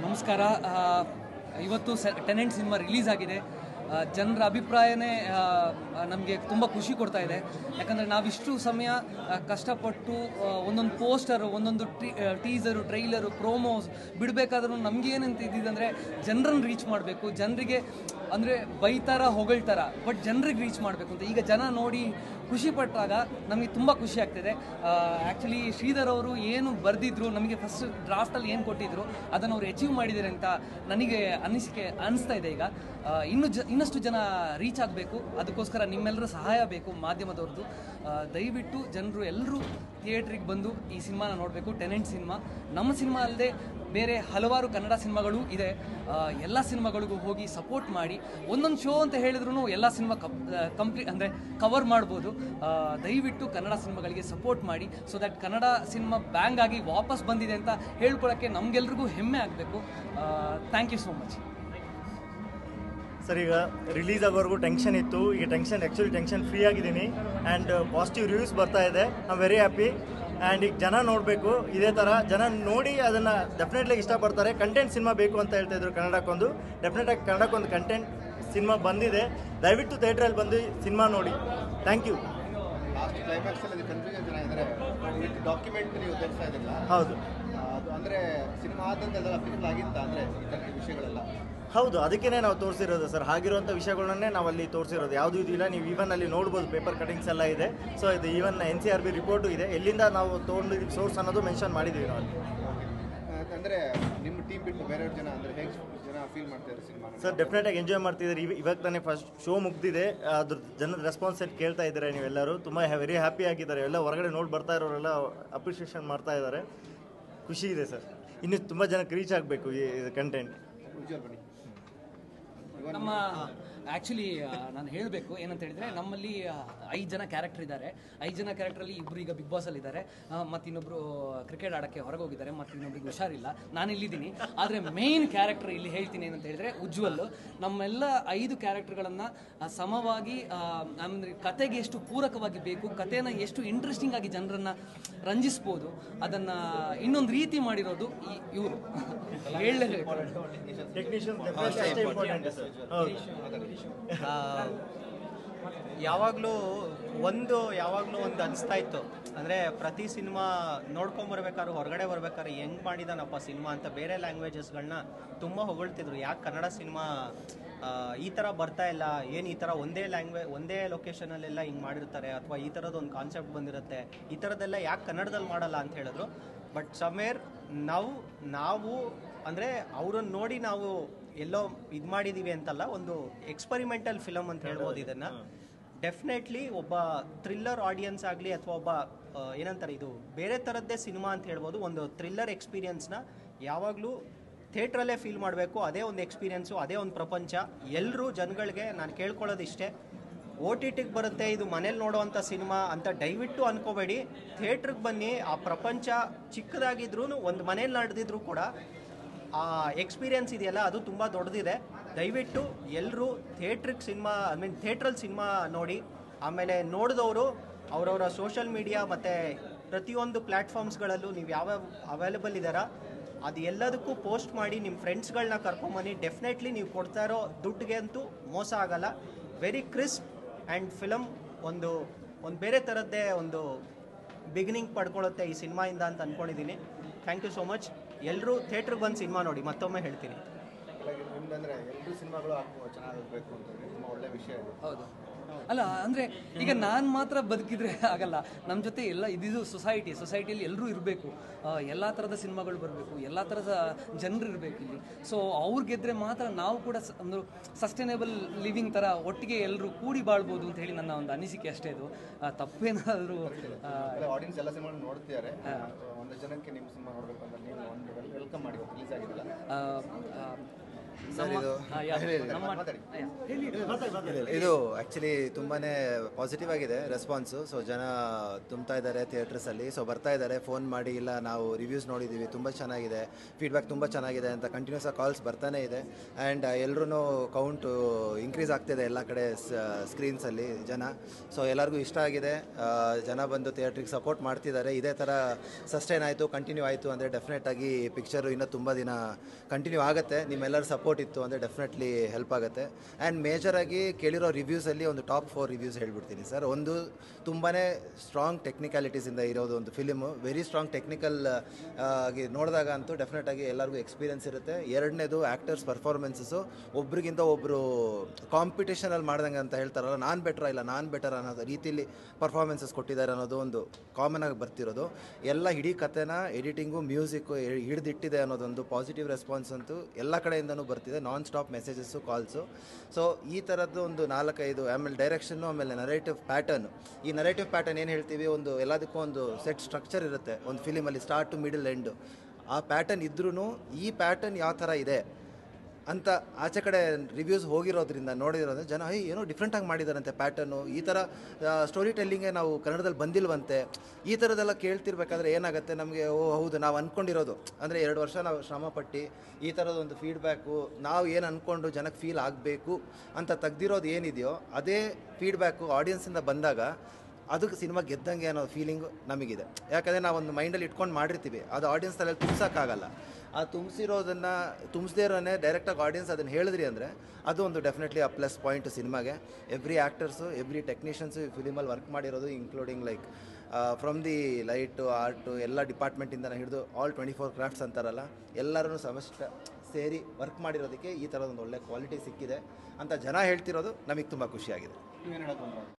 ನಮಸ್ಕಾರ. ಇವತ್ತು tenant cinema release ಆಗಿದೆ. ಜನರ ಅಭಿಪ್ರಾಯನೇ ನಮಗೆ ತುಂಬ ಖುಷಿ ಕೊಡ್ತಾ ಇದೆ. ಯಾಕಂದರೆ ನಾವಿಷ್ಟು ಸಮಯ ಕಷ್ಟಪಟ್ಟು ಒಂದೊಂದು ಪೋಸ್ಟರು, ಒಂದೊಂದು ಟೀಸರು, ಟ್ರೈಲರು, ಪ್ರೋಮೋಸ್ ಬಿಡಬೇಕಾದ್ರೂ ನಮಗೇನಂತ ಇದ್ದಿದ್ದಂದರೆ ಜನರನ್ನು ರೀಚ್ ಮಾಡಬೇಕು, ಜನರಿಗೆ ಅಂದರೆ ಬೈತಾರ ಹೊಗಳ್ತಾರ, ಬಟ್ ಜನರಿಗೆ ರೀಚ್ ಮಾಡಬೇಕು ಅಂತ. ಈಗ ಜನ ನೋಡಿ ಖುಷಿ ಪಟ್ಟಾಗ ನಮಗೆ ತುಂಬ ಖುಷಿ ಆಗ್ತಿದೆ. ಆ್ಯಕ್ಚುಲಿ ಶ್ರೀಧರ್ ಅವರು ಏನು ಬರೆದಿದ್ರು, ನಮಗೆ ಫಸ್ಟ್ ಡ್ರಾಫ್ಟಲ್ಲಿ ಏನು ಕೊಟ್ಟಿದ್ರು ಅದನ್ನು ಅವ್ರು ಅಚೀವ್ ಮಾಡಿದ್ದಾರೆ ಅಂತ ನನಗೆ ಅನಿಸ್ತಾ ಇದೆ. ಈಗ ಇನ್ನಷ್ಟು ಜನ ರೀಚ್ ಆಗಬೇಕು, ಅದಕ್ಕೋಸ್ಕರ ನಿಮ್ಮೆಲ್ಲರ ಸಹಾಯ ಬೇಕು, ಮಾಧ್ಯಮದವ್ರದ್ದು. ದಯವಿಟ್ಟು ಜನರು ಎಲ್ಲರೂ ಥಿಯೇಟ್ರಿಗೆ ಬಂದು ಈ ಸಿನಿಮಾನ ನೋಡಬೇಕು. ಟೆನೆಂಟ್ ಸಿನಿಮಾ ನಮ್ಮ ಸಿನಿಮಾ ಅಲ್ಲದೆ ಬೇರೆ ಹಲವಾರು ಕನ್ನಡ ಸಿನಿಮಾಗಳು ಇದೆ. ಎಲ್ಲ ಸಿನಿಮಾಗಳಿಗೂ ಹೋಗಿ ಸಪೋರ್ಟ್ ಮಾಡಿ. ಒಂದೊಂದು ಶೋ ಅಂತ ಹೇಳಿದ್ರು ಎಲ್ಲ ಸಿನಿಮಾ ಕಂಪ್ಲೀಟ್ ಅಂದರೆ ಕವರ್ ಮಾಡ್ಬೋದು. ದಯವಿಟ್ಟು ಕನ್ನಡ ಸಿನಿಮಾಗಳಿಗೆ ಸಪೋರ್ಟ್ ಮಾಡಿ, so that Kannada cinema bang ಆಗಿ ವಾಪಸ್ ಬಂದಿದೆ ಅಂತ ಹೇಳ್ಕೊಳ್ಳೋಕ್ಕೆ ನಮಗೆಲ್ರಿಗೂ ಹೆಮ್ಮೆ ಆಗಬೇಕು. Thank you so much. Sir, ಈಗ ರಿಲೀಸ್ ಆಗೋವರೆಗೂ ಟೆನ್ಷನ್ ಇತ್ತು. ಈಗ ಟೆನ್ಷನ್ ಫ್ರೀ ಆಗಿದ್ದೀನಿ ಆ್ಯಂಡ್ ಪಾಸಿಟಿವ್ ರಿವ್ಯೂಸ್ ಬರ್ತಾ ಇದೆ. I am very happy. And ಈಗ ಜನ ನೋಡಬೇಕು, ಇದೇ ಥರ ಜನ ನೋಡಿ ಅದನ್ನು ಡೆಫಿನೆಟ್ಲಿ ಇಷ್ಟಪಡ್ತಾರೆ. ಕಂಟೆಂಟ್ ಸಿನಿಮಾ ಬೇಕು ಅಂತ ಹೇಳ್ತಾಯಿದ್ರು ಕನ್ನಡಕ್ಕೊಂದು. ಡೆಫಿನೆಟಾಗಿ ಕನ್ನಡಕ್ಕೊಂದು ಕಂಟೆಂಟ್ ಸಿನಿಮಾ ಬಂದಿದೆ. ದಯವಿಟ್ಟು ಥಿಯೇಟ್ರಲ್ಲಿ ಬಂದು ಸಿನಿಮಾ ನೋಡಿ. Thank you. ಲಾಸ್ಟ್ ಕ್ಲೈಮ್ಯಾಕ್ಸಲ್ಲಿ ಕನ್ಫ್ಯೂಷನ್ ಜನ ಇದ್ದಾರೆ. ಡಾಕ್ಯುಮೆಂಟ್ ನೀವು ತೋರಿಸ್ತಾ ಇದ್ದಿಲ್ಲ, ಹೌದು. ಅದು ಅಂದರೆ ಸಿನಿಮಾ ಆದಂತೆ ಅದೆಲ್ಲ ಫಿಕ್ಸ್ ಆಗಿತ್ತ, ಅಂದರೆ ಈ ವಿಷಯಗಳೆಲ್ಲ? ಹೌದು, ಅದಕ್ಕೇ ನಾವು ತೋರಿಸಿರೋದು ಸರ್. ಆಗಿರುವಂಥ ವಿಷಯಗಳನ್ನೇ ನಾವು ಅಲ್ಲಿ ತೋರಿಸಿರೋದು. ಯಾವುದೂ ಇದಿಲ್ಲ. ನೀವು ಈವನ್ ಅಲ್ಲಿ ನೋಡ್ಬೋದು, ಪೇಪರ್ ಕಟಿಂಗ್ಸ್ ಎಲ್ಲ ಇದೆ. ಸೊ ಇದು ಈವನ್ NCRB ರಿಪೋರ್ಟು ಇದೆ. ಎಲ್ಲಿಂದ ನಾವು ತೊಗೊಂಡಿದ್ದೀವಿ ಸೋರ್ಸ್ ಅನ್ನೋದು ಮೆನ್ಷನ್ ಮಾಡಿದ್ದೀವಿ ನಾವು ಅಲ್ಲಿ. ಅಂದರೆ ನಿಮ್ಮ ಟೀಮ್ ಬಿಟ್ಟು ಬೇರೆಯವ್ರ ಜನ ಅಂದರೆ ಹೇಗೆ ಜನ ಫೀಲ್ ಮಾಡ್ತಿದ್ದಾರೆ ಸಿನಿಮಾ? ಸರ್, ಡೆಫಿನೆಟಾಗಿ ಎಂಜಾಯ್ ಮಾಡ್ತಿದ್ದಾರೆ. ಇವಾಗ ತಾನೇ ಫಸ್ಟ್ ಶೋ ಮುಗ್ದಿದೆ. ಅದ್ರ ಜನರ ರೆಸ್ಪಾನ್ಸ್ ಕೇಳ್ತಾ ಇದ್ದಾರೆ ನೀವೆಲ್ಲರೂ. ತುಂಬ ವೆರಿ ಹ್ಯಾಪಿ ಆಗಿದ್ದಾರೆ. ಎಲ್ಲ ಹೊರಗಡೆ ನೋಡಿ ಬರ್ತಾ ಇರೋರೆಲ್ಲ ಅಪ್ರಿಷಿಯೇಷನ್ ಮಾಡ್ತಾ ಇದ್ದಾರೆ. ಖುಷಿ ಇದೆ ಸರ್. ಇನ್ನೂ ತುಂಬ ಜನಕ್ಕೆ ರೀಚ್ ಆಗಬೇಕು ಈ ಕಂಟೆಂಟ್. ಬನ್ನಿ. ನಮ್ಮ ಆ್ಯಕ್ಚುಲಿ ನಾನು ಹೇಳಬೇಕು ಏನಂತ ಹೇಳಿದರೆ, ನಮ್ಮಲ್ಲಿ 5 ಜನ ಕ್ಯಾರೆಕ್ಟರ್ ಇದ್ದಾರೆ. 5 ಜನ ಕ್ಯಾರೆಕ್ಟ್ರಲ್ಲಿ ಇಬ್ಬರು ಈಗ ಬಿಗ್ ಬಾಸಲ್ಲಿ ಇದ್ದಾರೆ, ಮತ್ತು ಇನ್ನೊಬ್ಬರು ಕ್ರಿಕೆಟ್ ಆಡೋಕ್ಕೆ ಹೊರಗೆ ಹೋಗಿದ್ದಾರೆ, ಮತ್ತು ಇನ್ನೊಬ್ರಿಗೆ ಹುಷಾರಿಲ್ಲ. ನಾನು ಇಲ್ಲಿದ್ದೀನಿ. ಆದರೆ ಮೇಯ್ನ್ ಕ್ಯಾರೆಕ್ಟರ್ ಇಲ್ಲಿ ಹೇಳ್ತೀನಿ ಏನಂತ ಹೇಳಿದರೆ ಉಜ್ವಲ್. ನಮ್ಮೆಲ್ಲ 5 ಕ್ಯಾರೆಕ್ಟರ್ಗಳನ್ನು ಸಮವಾಗಿ ಅಂದರೆ ಕತೆಗೆ ಎಷ್ಟು ಪೂರಕವಾಗಿ ಬೇಕು, ಕಥೆನ ಎಷ್ಟು ಇಂಟ್ರೆಸ್ಟಿಂಗ್ ಆಗಿ ಜನರನ್ನು ರಂಜಿಸ್ಬೋದು, ಅದನ್ನು ಇನ್ನೊಂದು ರೀತಿ ಮಾಡಿರೋದು ಇವರು. ಹೇಳಲೇಬೇಕು. ಯಾವಾಗಲೂ ಒಂದು ಅನಿಸ್ತಾ ಇತ್ತು, ಅಂದರೆ ಪ್ರತಿ ಸಿನಿಮಾ ನೋಡ್ಕೊಂಬರ್ಬೇಕಾದ್ರೆ ಹೊರಗಡೆ ಬರ್ಬೇಕಾದ್ರೆ ಹೆಂಗೆ ಮಾಡಿದಾನಪ್ಪ ಸಿನಿಮಾ ಅಂತ ಬೇರೆ ಲ್ಯಾಂಗ್ವೇಜಸ್ಗಳನ್ನ ತುಂಬ ಹೊಗಳ್ತಿದ್ರು. ಯಾಕೆ ಕನ್ನಡ ಸಿನಿಮಾ ಈ ಥರ ಬರ್ತಾ ಇಲ್ಲ, ಏನು ಈ ಥರ ಒಂದೇ ಲೊಕೇಶನಲ್ಲೆಲ್ಲ ಹಿಂಗೆ ಮಾಡಿರ್ತಾರೆ, ಅಥವಾ ಈ ಥರದೊಂದು ಕಾನ್ಸೆಪ್ಟ್ ಬಂದಿರುತ್ತೆ, ಈ ಥರದ್ದೆಲ್ಲ ಯಾಕೆ ಕನ್ನಡದಲ್ಲಿ ಮಾಡಲ್ಲ ಅಂತ ಹೇಳಿದ್ರು. ಬಟ್ ಸಮ್ವೇರ್ ನಾವು ಅಂದರೆ ಅವ್ರನ್ನ ನೋಡಿ ನಾವು ಎಲ್ಲೋ ಇದು ಮಾಡಿದ್ದೀವಿ ಅಂತಲ್ಲ, ಒಂದು ಎಕ್ಸ್ಪರಿಮೆಂಟಲ್ ಫಿಲಮ್ ಅಂತ ಹೇಳ್ಬೋದು ಇದನ್ನು. ಡೆಫಿನೆಟ್ಲಿ ಒಬ್ಬ ಥ್ರಿಲ್ಲರ್ ಆಡಿಯನ್ಸ್ ಆಗಲಿ ಅಥವಾ ಒಬ್ಬ ಏನಂತಾರೆ ಇದು ಬೇರೆ ಥರದ್ದೇ ಸಿನಿಮಾ ಅಂತ ಹೇಳ್ಬೋದು. ಒಂದು ಥ್ರಿಲ್ಲರ್ ಎಕ್ಸ್ಪೀರಿಯನ್ಸ್ನ ಯಾವಾಗಲೂ ಥಿಯೇಟ್ರಲ್ಲೇ ಫೀಲ್ ಮಾಡಬೇಕು. ಅದೇ ಒಂದು ಎಕ್ಸ್ಪೀರಿಯನ್ಸು, ಅದೇ ಒಂದು ಪ್ರಪಂಚ. ಎಲ್ಲರೂ ಜನಗಳಿಗೆ ನಾನು ಕೇಳ್ಕೊಳ್ಳೋದಿಷ್ಟೇ, OTTಗೆ ಬರುತ್ತೆ ಇದು ಮನೇಲಿ ನೋಡೋವಂಥ ಸಿನಿಮಾ ಅಂತ ದಯವಿಟ್ಟು ಅನ್ಕೋಬೇಡಿ. ಥಿಯೇಟ್ರಿಗೆ ಬನ್ನಿ. ಆ ಪ್ರಪಂಚ ಚಿಕ್ಕದಾಗಿದ್ರೂ ಒಂದು ಮನೇಲಿ ನಡೆದಿದ್ರು ಕೂಡ ಆ ಎಕ್ಸ್ಪೀರಿಯನ್ಸ್ ಇದೆಯಲ್ಲ ಅದು ತುಂಬ ದೊಡ್ಡದಿದೆ. ದಯವಿಟ್ಟು ಎಲ್ಲರೂ ಥಿಯೇಟ್ರಲ್ಲಿ ಸಿನಿಮಾ ನೋಡಿ. ಆಮೇಲೆ ನೋಡಿದವರು ಅವರವರ ಸೋಷಲ್ ಮೀಡಿಯಾ ಮತ್ತು ಪ್ರತಿಯೊಂದು ಪ್ಲ್ಯಾಟ್ಫಾರ್ಮ್ಸ್ಗಳಲ್ಲೂ ನೀವು ಯಾವ್ಯಾವ ಅವೈಲೇಬಲ್ ಇದ್ದಾರಾ ಅದು ಎಲ್ಲದಕ್ಕೂ ಪೋಸ್ಟ್ ಮಾಡಿ, ನಿಮ್ಮ ಫ್ರೆಂಡ್ಸ್ಗಳನ್ನ ಕರ್ಕೊಂಬನ್ನಿ. ಡೆಫಿನೆಟ್ಲಿ ನೀವು ಕೊಡ್ತಾ ಇರೋ ದುಡ್ಡಿಗೆ ಅಂತೂ ಮೋಸ ಆಗಲ್ಲ. ವೆರಿ ಕ್ರಿಸ್ಪ್ ಆ್ಯಂಡ್ ಫಿಲಮ್ ಒಂದು ಬೇರೆ ಥರದ್ದೇ ಒಂದು ಬಿಗಿನಿಂಗ್ ಪಡ್ಕೊಳ್ಳುತ್ತೆ ಈ ಸಿನಿಮಾಯಿಂದ ಅಂತ ಅಂದ್ಕೊಂಡಿದ್ದೀನಿ. Thank you so much. ಎಲ್ಲರೂ ಥಿಯೇಟ್ರಿಗೆ ಬಂದು ಸಿನಿಮಾ ನೋಡಿ, ಮತ್ತೊಮ್ಮೆ ಹೇಳ್ತೀನಿ. ನಿಮ್ದಂದರೆ ಎಲ್ಲರೂ ಸಿನಿಮಾಗಳು ಚೆನ್ನಾಗಬೇಕು ಅಂತ ತುಂಬ ಒಳ್ಳೆಯ ವಿಷಯ ಇದೆ. ಹೌದು, ಅಲ್ಲ ಅಂದರೆ ಈಗ ನಾನು ಮಾತ್ರ ಬದುಕಿದ್ರೆ ಆಗಲ್ಲ. ನಮ್ಮ ಜೊತೆ ಎಲ್ಲ ಇದ್ದಿದ್ದು ಸೊಸೈಟಿಯಲ್ಲಿ ಎಲ್ಲರೂ ಇರಬೇಕು. ಎಲ್ಲ ಥರದ ಸಿನಿಮಾಗಳು ಬರಬೇಕು, ಎಲ್ಲ ಥರದ ಜನರು ಇರಬೇಕು ಇಲ್ಲಿ. ಸೊ ಅವ್ರು ಗೆದ್ದರೆ ಮಾತ್ರ ನಾವು ಕೂಡ ಒಂದು ಸಸ್ಟೈನೇಬಲ್ ಲಿವಿಂಗ್ ಥರ ಒಟ್ಟಿಗೆ ಎಲ್ಲರೂ ಕೂಡಿ ಬಾಳ್ಬೋದು ಅಂತ ಹೇಳಿ ನನ್ನ ಒಂದು ಅನಿಸಿಕೆ ಅಷ್ಟೇ. ಇದು ತಪ್ಪೇನಾದರೂ ಆಡಿಯನ್ಸ್ ಎಲ್ಲ ಸಿನಿಮಾ ನೋಡ್ತಿದ್ದಾರೆ. ಒಂದು ಜನಕ್ಕೆ ನಿಮ್ಮ ಸಿನಿಮಾ ನೋಡಬೇಕು ಅಂತ ನೀವು ಒಂದು ವೆಲ್ಕಮ್ ಮಾಡಿ ರಿಲೀಸ್ ಆಗಿದ್ದಲ್ಲ. ಇದು ಆ್ಯಕ್ಚುಲಿ ತುಂಬಾ ಪಾಸಿಟಿವ್ ಆಗಿದೆ ರೆಸ್ಪಾನ್ಸು. ಸೊ ಜನ ತುಂಬ್ತಾ ಇದ್ದಾರೆ ಥಿಯೇಟರ್ಸಲ್ಲಿ. ಸೊ ಬರ್ತಾ ಇದ್ದಾರೆ ಫೋನ್ ಮಾಡಿ, ಇಲ್ಲ ನಾವು ರಿವ್ಯೂಸ್ ನೋಡಿದ್ದೀವಿ, ತುಂಬ ಚೆನ್ನಾಗಿದೆ, ಫೀಡ್ಬ್ಯಾಕ್ ತುಂಬ ಚೆನ್ನಾಗಿದೆ ಅಂತ ಕಂಟಿನ್ಯೂಸ್ ಆಗಿ ಕಾಲ್ಸ್ ಬರ್ತಾನೆ ಇದೆ. ಆ್ಯಂಡ್ ಎಲ್ಲರೂ ಕೌಂಟು ಇನ್ಕ್ರೀಸ್ ಆಗ್ತಿದೆ ಎಲ್ಲ ಕಡೆ ಸ್ಕ್ರೀನ್ಸಲ್ಲಿ ಜನ. ಸೊ ಎಲ್ಲರಿಗೂ ಇಷ್ಟ ಆಗಿದೆ. ಜನ ಬಂದು ಥಿಯೇಟ್ರಿಗೆ ಸಪೋರ್ಟ್ ಮಾಡ್ತಿದ್ದಾರೆ. ಇದೇ ಥರ ಸಸ್ಟೈನ್ ಆಯಿತು, ಕಂಟಿನ್ಯೂ ಆಯಿತು ಅಂದರೆ ಡೆಫಿನೆಟಾಗಿ ಪಿಕ್ಚರು ಇನ್ನೂ ತುಂಬ ದಿನ ಕಂಟಿನ್ಯೂ ಆಗುತ್ತೆ. ನಿಮ್ಮೆಲ್ಲರ ಸಪೋರ್ಟ್ ಇತ್ತು ಅಂದರೆ ಡೆಫಿನೆಟ್ಲಿ ಹೆಲ್ಪ್ ಆಗುತ್ತೆ. ಆ್ಯಂಡ್ ಮೇಜರಾಗಿ ಕೇಳಿರೋ ರಿವ್ಯೂಸಲ್ಲಿ ಒಂದು ಟಾಪ್ 4 ರಿವ್ಯೂಸ್ ಹೇಳ್ಬಿಡ್ತೀನಿ ಸರ್. ಒಂದು ತುಂಬಾ ಸ್ಟ್ರಾಂಗ್ ಟೆಕ್ನಿಕ್ಯಾಲಿಟೀಸಿಂದ ಇರೋದು ಒಂದು ಫಿಲಿಮು, ವೆರಿ ಸ್ಟ್ರಾಂಗ್ ಟೆಕ್ನಿಕಲ್ ಆಗಿ ನೋಡಿದಾಗ ಅಂತೂ ಡೆಫಿನೆಟಾಗಿ ಎಲ್ಲರಿಗೂ ಎಕ್ಸ್ಪೀರಿಯನ್ಸ್ ಇರುತ್ತೆ. ಎರಡನೇದು ಆ್ಯಕ್ಟರ್ಸ್ ಪರ್ಫಾರ್ಮೆನ್ಸಸ್ಸು ಒಬ್ರಿಗಿಂತ ಒಬ್ಬರು ಕಾಂಪಿಟೇಷನಲ್ಲಿ ಮಾಡ್ದಂಗೆ ಅಂತ ಹೇಳ್ತಾರಲ್ಲ, ನಾನು ಬೆಟರ್ ಅನ್ನೋ ರೀತಿಯಲ್ಲಿ ಪರ್ಫಾರ್ಮೆನ್ಸಸ್ ಕೊಟ್ಟಿದ್ದಾರೆ ಅನ್ನೋದು ಒಂದು ಕಾಮನ್ ಆಗಿ ಬರ್ತಿರೋದು. ಎಲ್ಲ ಇಡೀ ಕಥೆನ ಎಡಿಟಿಂಗು ಮ್ಯೂಸಿಕ್ಕು ಹಿಡಿದಿಟ್ಟಿದೆ ಅನ್ನೋದೊಂದು ಪಾಸಿಟಿವ್ ರೆಸ್ಪಾನ್ಸ್ ಅಂತೂ ಎಲ್ಲ ಕಡೆಯಿಂದನೂ ಬರ್ತಿದೆ. Non stop messages, calls. So ಈ ಥರದ್ದು ಒಂದು 4-5, ಆಮೇಲೆ ಡೈರೆಕ್ಷನ್ನು, ಆಮೇಲೆ ನರೇಟಿವ್ ಪ್ಯಾಟರ್ನು. ಈ ನರೇಟಿವ್ ಪ್ಯಾಟರ್ನ್ ಏನು ಹೇಳ್ತೀವಿ, ಒಂದು ಎಲ್ಲದಕ್ಕೂ ಒಂದು ಸೆಟ್ ಸ್ಟ್ರಕ್ಚರ್ ಇರುತ್ತೆ ಒಂದು ಫಿಲಿಮಲ್ಲಿ, ಸ್ಟಾರ್ಟ್ ಟು ಮಿಡಲ್ ಎಂಡು. ಆ ಪ್ಯಾಟರ್ನ್ ಇದ್ರೂ ಈ ಪ್ಯಾಟರ್ನ್ ಯಾವ ಥರ ಇದೆ ಅಂತ ಆಚೆ ಕಡೆ ರಿವ್ಯೂಸ್ ಹೋಗಿರೋದ್ರಿಂದ ನೋಡಿರೋದ್ರೆ ಜನ ಏನೋ ಡಿಫ್ರೆಂಟಾಗಿ ಮಾಡಿದಾರಂತೆ ಪ್ಯಾಟರ್ನು, ಈ ಥರ ಸ್ಟೋರಿ ಟೆಲ್ಲಿಂಗೇ ನಾವು ಕನ್ನಡದಲ್ಲಿ ಬಂದಿಲ್ವಂತೆ, ಈ ಥರದ್ದೆಲ್ಲ ಕೇಳ್ತಿರ್ಬೇಕಾದ್ರೆ ಏನಾಗುತ್ತೆ ನಮಗೆ, ಓ ಹೌದು ನಾವು ಅಂದ್ಕೊಂಡಿರೋದು ಅಂದರೆ 2 ವರ್ಷ ನಾವು ಶ್ರಮಪಟ್ಟು ಈ ಥರದೊಂದು ಫೀಡ್ಬ್ಯಾಕು ನಾವು ಏನು ಅಂದ್ಕೊಂಡು ಜನಕ್ಕೆ ಫೀಲ್ ಆಗಬೇಕು ಅಂತ ತೆಗ್ದಿರೋದು ಏನಿದೆಯೋ ಅದೇ ಫೀಡ್ಬ್ಯಾಕು ಆಡಿಯನ್ಸಿಂದ ಬಂದಾಗ ಅದಕ್ಕೆ ಸಿನಿಮಾ ಗೆದ್ದಂಗೆ ಅನ್ನೋ ಫೀಲಿಂಗು ನಮಗಿದೆ. ಯಾಕಂದರೆ ನಾವೊಂದು ಮೈಂಡಲ್ಲಿ ಇಟ್ಕೊಂಡು ಮಾಡಿರ್ತೀವಿ, ಅದು ಆಡಿಯನ್ಸ್ ತಲೆಯಲ್ಲಿ ತುಂಬಿಸೋಕ್ಕಾಗಲ್ಲ. ಆ ತುಂಬಿಸಿರೋದನ್ನು ತುಂಬಿಸದೇ ಇರೋನೇ ಡೈರೆಕ್ಟಾಗಿ ಆಡಿಯನ್ಸ್ ಅದನ್ನು ಹೇಳಿದ್ರಿ ಅಂದರೆ ಅದು ಒಂದು ಡೆಫಿನೆಟ್ಲಿ ಆ ಪ್ಲಸ್ ಪಾಯಿಂಟ್ ಸಿನಿಮಾಗೆ. ಎವ್ರಿ ಆ್ಯಕ್ಟರ್ಸು, ಎವ್ರಿ ಟೆಕ್ನಿಷಿಯನ್ಸು ಈ ಫಿಲಿಮಲ್ಲಿ ವರ್ಕ್ ಮಾಡಿರೋದು, including like from the light, art, ಎಲ್ಲ ಡಿಪಾರ್ಟ್ಮೆಂಟಿಂದ ಹಿಡಿದು ಆಲ್ 24 ಕ್ರಾಫ್ಟ್ಸ್ ಅಂತಾರಲ್ಲ, ಎಲ್ಲರೂ ಸೇರಿ ವರ್ಕ್ ಮಾಡಿರೋದಕ್ಕೆ ಈ ಥರದೊಂದು ಒಳ್ಳೆ ಕ್ವಾಲಿಟಿ ಸಿಕ್ಕಿದೆ ಅಂತ ಜನ ಹೇಳ್ತಿರೋದು ನಮಗೆ ತುಂಬ ಖುಷಿಯಾಗಿದೆ.